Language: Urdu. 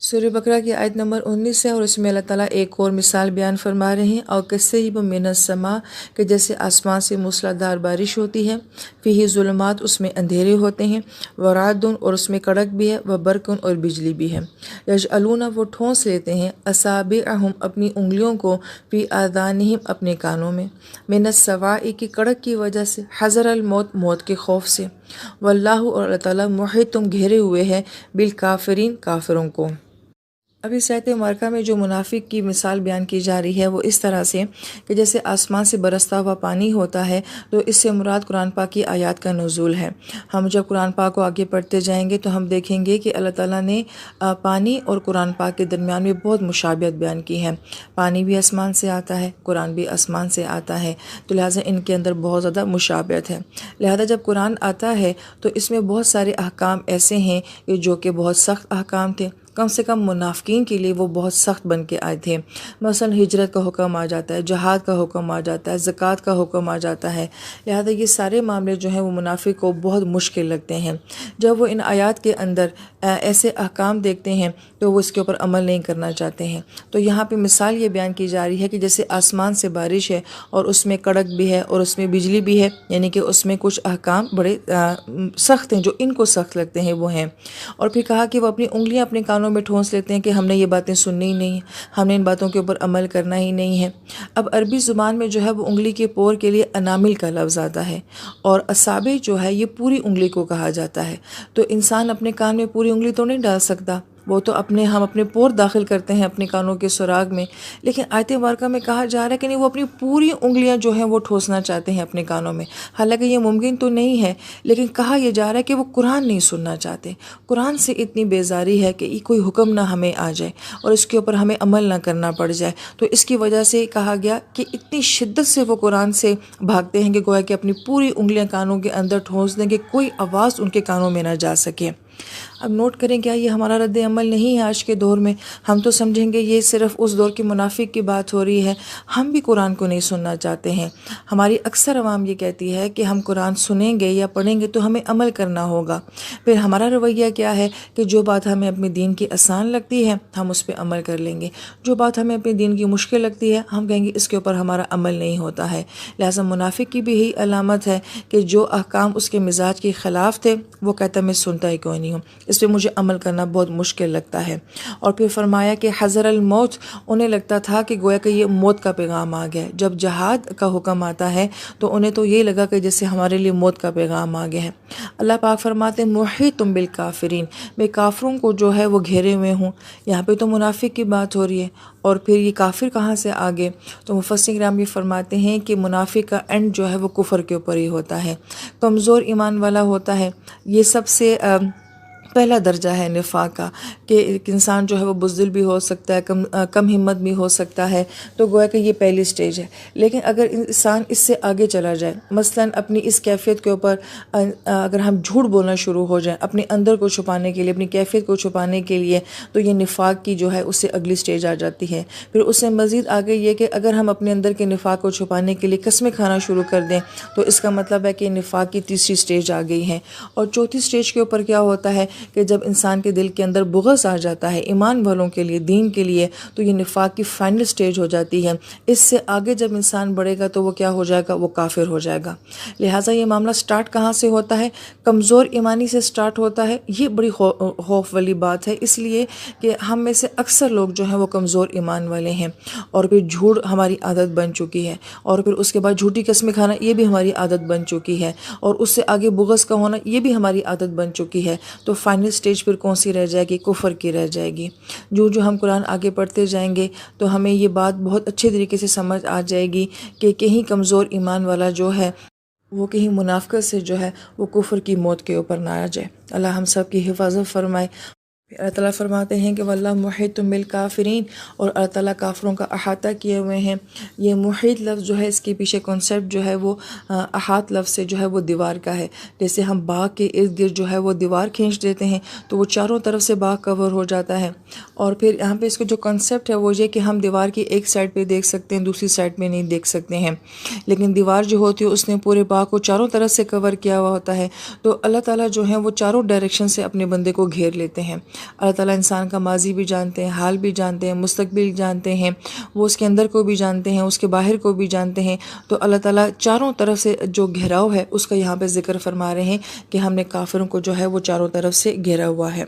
سورہ بقرہ کی آیت نمبر 19 ہے، اور اس میں اللہ تعالیٰ ایک اور مثال بیان فرما رہے ہیں، اور کَصَیِّبٍ مِّنَ السَّمَاءِ کہ جیسے آسمان سے موسلادھار بارش ہوتی ہے، فیہ ظلمات اس میں اندھیرے ہوتے ہیں، ورعد اور اس میں کڑک بھی ہے، وبرق اور بجلی بھی ہے، یجعلون وہ ٹھونس لیتے ہیں، اصابعہم اپنی انگلیوں کو، فی آذانہم اپنے کانوں میں، من الصواعق کی کڑک کی وجہ سے، حذر الموت موت کے خوف سے، واللہ اور اللہ تعالیٰ محیط گھیرے ہوئے ہے بالکافرین کافروں کو۔ اب اس آیت مبارکہ میں جو منافق کی مثال بیان کی جا رہی ہے وہ اس طرح سے کہ جیسے آسمان سے برستا ہوا پانی ہوتا ہے، تو اس سے مراد قرآن پاک کی آیات کا نزول ہے۔ ہم جب قرآن پاک کو آگے پڑھتے جائیں گے تو ہم دیکھیں گے کہ اللہ تعالیٰ نے پانی اور قرآن پاک کے درمیان میں بہت مشابہت بیان کی ہے۔ پانی بھی آسمان سے آتا ہے، قرآن بھی آسمان سے آتا ہے، تو لہٰذا ان کے اندر بہت زیادہ مشابہت ہے۔ لہٰذا جب قرآن آتا ہے تو اس میں بہت سارے احکام ایسے ہیں جو کہ بہت سخت احکام تھے، کم سے کم منافقین کے لیے وہ بہت سخت بن کے آئے تھے۔ مثلا ہجرت کا حکم آ جاتا ہے، جہاد کا حکم آ جاتا ہے، زکوٰۃ کا حکم آ جاتا ہے، لہذا یہ سارے معاملے جو ہیں وہ منافق کو بہت مشکل لگتے ہیں۔ جب وہ ان آیات کے اندر ایسے احکام دیکھتے ہیں تو وہ اس کے اوپر عمل نہیں کرنا چاہتے ہیں۔ تو یہاں پہ مثال یہ بیان کی جا رہی ہے کہ جیسے آسمان سے بارش ہے اور اس میں کڑک بھی ہے اور اس میں بجلی بھی ہے، یعنی کہ اس میں کچھ احکام بڑے سخت ہیں، جو ان کو سخت لگتے ہیں وہ ہیں۔ اور پھر کہا کہ وہ اپنی انگلیاں اپنے کانوں میں ٹھونس لیتے ہیں کہ ہم نے یہ باتیں سننی ہی نہیں ہیں، ہم نے ان باتوں کے اوپر عمل کرنا ہی نہیں ہے۔ اب عربی زبان میں جو ہے وہ انگلی کے پور کے لیے انامل کا لفظ آتا ہے، اور اصابع جو ہے یہ پوری انگلی کو کہا جاتا ہے۔ تو انسان اپنے کان میں پوری انگلی تو نہیں ڈال سکتا، وہ تو ہم اپنے پور داخل کرتے ہیں اپنے کانوں کے سراغ میں، لیکن آیت مبارکہ میں کہا جا رہا ہے کہ نہیں، وہ اپنی پوری انگلیاں جو ہیں وہ ٹھوسنا چاہتے ہیں اپنے کانوں میں۔ حالانکہ یہ ممکن تو نہیں ہے، لیکن کہا یہ جا رہا ہے کہ وہ قرآن نہیں سننا چاہتے۔ قرآن سے اتنی بیزاری ہے کہ یہ کوئی حکم نہ ہمیں آ جائے اور اس کے اوپر ہمیں عمل نہ کرنا پڑ جائے، تو اس کی وجہ سے کہا گیا کہ اتنی شدت سے وہ قرآن سے بھاگتے ہیں کہ گویا کہ اپنی پوری انگلیاں کانوں کے اندر ٹھونس دیں کہ کوئی آواز ان کے کانوں میں نہ جا سکے۔ اب نوٹ کریں، کیا یہ ہمارا رد عمل نہیں ہے آج کے دور میں؟ ہم تو سمجھیں گے یہ صرف اس دور کے منافق کی بات ہو رہی ہے، ہم بھی قرآن کو نہیں سننا چاہتے ہیں۔ ہماری اکثر عوام یہ کہتی ہے کہ ہم قرآن سنیں گے یا پڑھیں گے تو ہمیں عمل کرنا ہوگا۔ پھر ہمارا رویہ کیا ہے کہ جو بات ہمیں اپنے دین کی آسان لگتی ہے ہم اس پہ عمل کر لیں گے، جو بات ہمیں اپنے دین کی مشکل لگتی ہے ہم کہیں گے اس کے اوپر ہمارا عمل نہیں ہوتا ہے۔ لہٰذا منافق کی بھی یہی علامت ہے کہ جو احکام اس کے مزاج کے خلاف تھے وہ کہتا میں سنتا ہی کوئی نہیں ہوں، اس پہ مجھے عمل کرنا بہت مشکل لگتا ہے۔ اور پھر فرمایا کہ حذر الموت، انہیں لگتا تھا کہ گویا کہ یہ موت کا پیغام آ گیا ہے۔ جب جہاد کا حکم آتا ہے تو انہیں تو یہ لگا کہ جیسے ہمارے لیے موت کا پیغام آ گیا ہے۔ اللہ پاک فرماتے ہیں محیط بالکافرین، میں کافروں کو جو ہے وہ گھیرے ہوئے ہوں۔ یہاں پہ تو منافق کی بات ہو رہی ہے، اور پھر یہ کافر کہاں سے آگے؟ تو مفسرین کرام یہ فرماتے ہیں کہ منافق کا اینڈ جو ہے وہ کفر کے اوپر ہی ہوتا ہے، کمزور ایمان والا ہوتا ہے۔ یہ سب سے پہلا درجہ ہے نفاق کا، کہ ایک انسان جو ہے وہ بزدل بھی ہو سکتا ہے، کم ہمت بھی ہو سکتا ہے، تو گویا کہ یہ پہلی سٹیج ہے۔ لیکن اگر انسان اس سے آگے چلا جائے، مثلا اپنی اس کیفیت کے اوپر اگر ہم جھوٹ بولنا شروع ہو جائیں اپنے اندر کو چھپانے کے لیے، اپنی کیفیت کو چھپانے کے لیے، تو یہ نفاق کی جو ہے اس سے اگلی سٹیج آ جاتی ہے۔ پھر اس سے مزید آگے یہ کہ اگر ہم اپنے اندر کے نفاق کو چھپانے کے لیے قسمیں کھانا شروع کر دیں تو اس کا مطلب ہے کہ نفاق کی تیسری سٹیج آ گئی ہے۔ اور چوتھی سٹیج کے اوپر کیا ہوتا ہے کہ جب انسان کے دل کے اندر بغض آ جاتا ہے ایمان والوں کے لیے، دین کے لیے، تو یہ نفاق کی فائنل سٹیج ہو جاتی ہے۔ اس سے آگے جب انسان بڑھے گا تو وہ کیا ہو جائے گا؟ وہ کافر ہو جائے گا۔ لہٰذا یہ معاملہ سٹارٹ کہاں سے ہوتا ہے؟ کمزور ایمانی سے سٹارٹ ہوتا ہے۔ یہ بڑی خوف والی بات ہے، اس لیے کہ ہم میں سے اکثر لوگ جو ہیں وہ کمزور ایمان والے ہیں، اور پھر جھوٹ ہماری عادت بن چکی ہے، اور پھر اس کے بعد جھوٹی قسمیں کھانا یہ بھی ہماری عادت بن چکی ہے، اور اس سے آگے بغض کا ہونا یہ بھی ہماری عادت بن چکی ہے۔ تو فائنل سٹیج پھر کون سی رہ جائے گی؟ کفر کی رہ جائے گی۔ جو ہم قرآن آگے پڑھتے جائیں گے تو ہمیں یہ بات بہت اچھے طریقے سے سمجھ آ جائے گی کہ کہیں کمزور ایمان والا جو ہے وہ کہیں منافقت سے جو ہے وہ کفر کی موت کے اوپر نہ آ جائے۔ اللہ ہم سب کی حفاظت فرمائے۔ اللہ تعالیٰ فرماتے ہیں کہ واللہ محیط بالکافرین، اور اللہ تعالیٰ کافروں کا احاطہ کیے ہوئے ہیں۔ یہ محیط لفظ جو ہے اس کے پیچھے کنسیپٹ جو ہے وہ احاط لفظ سے جو ہے وہ دیوار کا ہے۔ جیسے ہم باغ کے ارد گرد جو ہے وہ دیوار کھینچ دیتے ہیں تو وہ چاروں طرف سے باغ کور ہو جاتا ہے، اور پھر یہاں پہ اس کا جو کنسیپٹ ہے وہ یہ کہ ہم دیوار کی ایک سائڈ پہ دیکھ سکتے ہیں، دوسری سائڈ پہ نہیں دیکھ سکتے ہیں، لیکن دیوار جو ہوتی ہے اس نے پورے باغ کو چاروں طرف سے کور کیا ہوا ہوتا ہے، تو اللہ تعالیٰ جو ہے وہ چاروں ڈائریکشن سے اپنے بندے کو گھیر لیتے ہیں۔ اللہ تعالیٰ انسان کا ماضی بھی جانتے ہیں، حال بھی جانتے ہیں، مستقبل جانتے ہیں، وہ اس کے اندر کو بھی جانتے ہیں، اس کے باہر کو بھی جانتے ہیں۔ تو اللہ تعالیٰ چاروں طرف سے جو گھیراؤ ہے اس کا یہاں پہ ذکر فرما رہے ہیں کہ ہم نے کافروں کو جو ہے وہ چاروں طرف سے گھیرا ہوا ہے۔